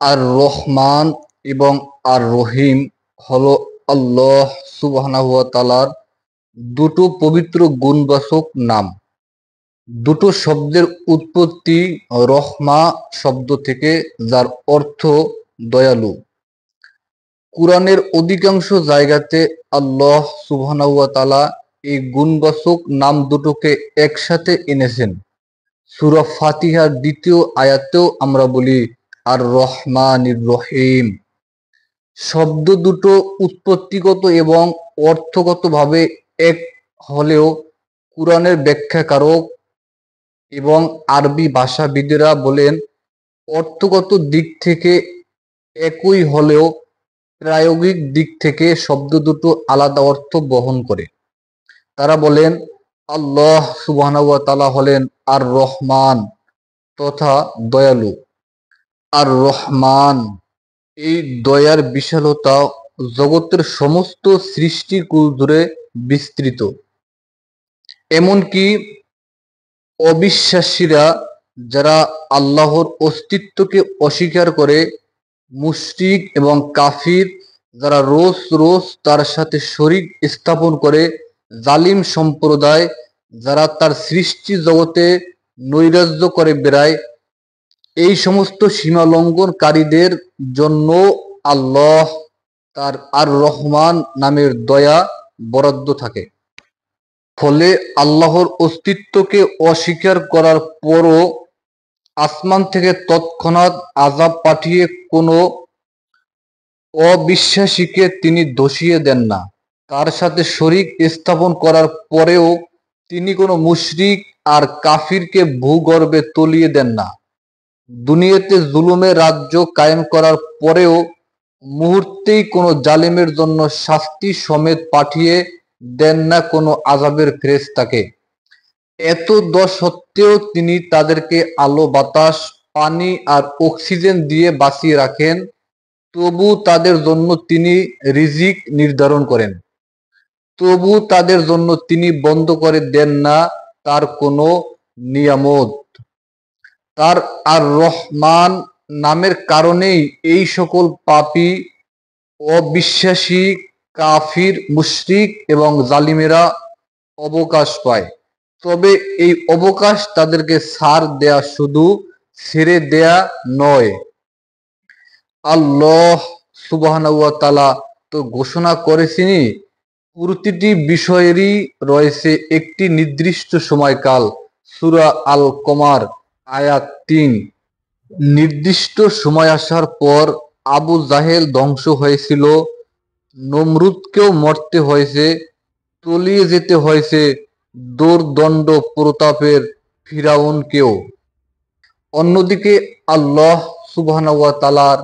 আর রহমান এবং আর রহিম হলো আল্লাহ সুবহানাহু ওয়া তাআলার দুটো পবিত্র গুণবাচক নাম। দুটো শব্দের উৎপত্তি রহমা শব্দ থেকে, যার অর্থ দয়ালু। কুরআনের অধিকাংশ জায়গাতে আল্লাহ সুবহানাহু ওয়া তাআলা এই গুণবাচক নাম দুটোকে একসাথে এনেছেন। সূরা ফাতিহার ২য় আয়াতেও আমরা বলি আর রহমানির রহিম। শব্দ দুটো উৎপত্তিগত এবং অর্থগতভাবে এক হলেও কুরআনের ব্যাখ্যাকারক এবং আরবি ভাষাবিদেরা বলেন অর্থগত দিক থেকে একই হলেও প্রায়োগিক দিক থেকে শব্দ দুটো আলাদা অর্থ বহন করে। তারা বলেন আল্লাহ সুবহানাহু ওয়া তাআলা হলেন আর রহমান তথা দয়ালু। আর রহমান এই দয়ার বিশালতা জগতের সমস্ত সৃষ্টিকুল জুড়ে বিস্তৃত। এমনকি অবিশ্বাসীরা, যারা আল্লাহর অস্তিত্বকে অস্বীকার করে, মুশরিক এবং কাফির যারা রোজ রোজ তার সাথে শরীক স্থাপন করে, জালিম সম্প্রদায় যারা তার সৃষ্টি জগতে নৈরাজ্য করে বেড়ায়, এই সমস্ত সীমা লঙ্ঘনকারীদের জন্য আল্লাহ তার আর রহমান নামের দয়া বরাদ্দ থাকে। ফলে আল্লাহর অস্তিত্বকে অস্বীকার করার পরও আসমান থেকে তৎক্ষণাৎ আযাব পাঠিয়ে কোনো অবিশ্বাসীকে তিনি ধসিয়ে দেন না। তার সাথে শরীক স্থাপন করার পরেও তিনি কোনো মুশরিক আর কাফিরকে ভূগর্ভে তলিয়ে দেন না। দুনিয়াতে জুলুমের রাজ্য কায়েম করার পরেও মুহূর্তেই কোনো জালিমের জন্য শাস্তি সমেত পাঠিয়ে দেন না কোনো আযাবের ফেরেশতাকে। এত দোষ সত্ত্বেও তিনি তাদেরকে আলো বাতাস, পানি আর অক্সিজেন দিয়ে বাঁচিয়ে রাখেন। তবু তাদের জন্য তিনি রিজিক নির্ধারণ করেন। তবু তাদের জন্য তিনি বন্ধ করে দেন না তার কোনো নিয়ামত। তার আর রহমান নামের কারণেই এই সকল পাপী, অবিশ্বাসী, কাফির, মুশরিক এবং জালিমেরা অবকাশ পায়। তবে এই অবকাশ তাদেরকে ছাড় দেয়া, শুধু ছেড়ে দেয়া নয়। আল্লাহ সুবহানাহু ওয়া তাআলা তো ঘোষণা করেছেনই, প্রতিটি বিষয়েরই রয়েছে একটি নির্দিষ্ট সময়কাল। সূরা আল কমার আয়াত ৩। নির্দিষ্ট সময় আসার পর আবু জাহেল ধ্বংস হয়েছিল, নমরুদকেও মরতে হয়েছে, তলিয়ে যেতে হয়েছে দোর্দণ্ড প্রতাপের ফিরাউনকেও। অন্যদিকে আল্লাহ সুবহানাহু ওয়া তাআলার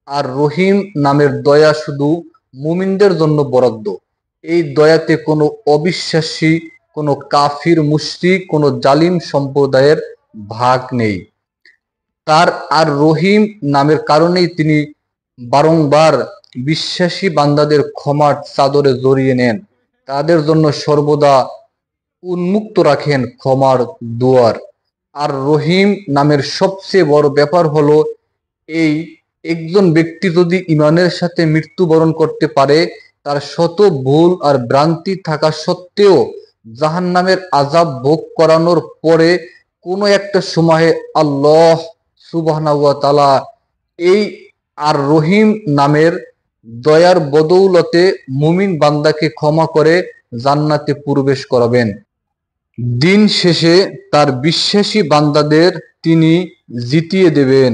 আর রহিম নামের দয়া শুধু মুমিনদের জন্য বরাদ্দ। এই দয়াতে কোনো অবিশ্বাসী, কোনো কাফির, মুশরিক, কোনো জালিম সম্প্রদায়ের ভাগ নেই। তার আর রহিম নামের কারণেই তিনি বারংবার বিশ্বাসী বান্দাদের ক্ষমার চাদরে জড়িয়ে নেন, তাদের জন্য সর্বদা উন্মুক্ত রাখেন ক্ষমার দুয়ার। আর রহিম নামের সবচেয়ে বড় ব্যাপার হলো এই, একজন ব্যক্তি যদি ঈমানের সাথে মৃত্যুবরণ করতে পারে, তার শত ভুল আর ভ্রান্তি থাকা সত্ত্বেও জাহান্নামের আযাব ভোগ করানোর পরে কোনো একটা সময়ে আল্লাহ সুবহানাহু ওয়া তাআলা এই আর রহিম নামের দয়ার বদৌলতে মুমিন বান্দাকে ক্ষমা করে জান্নাতে প্রবেশ করাবেন। দিন শেষে তার বিশ্বাসী বান্দাদের তিনি জিতিয়ে দেবেন।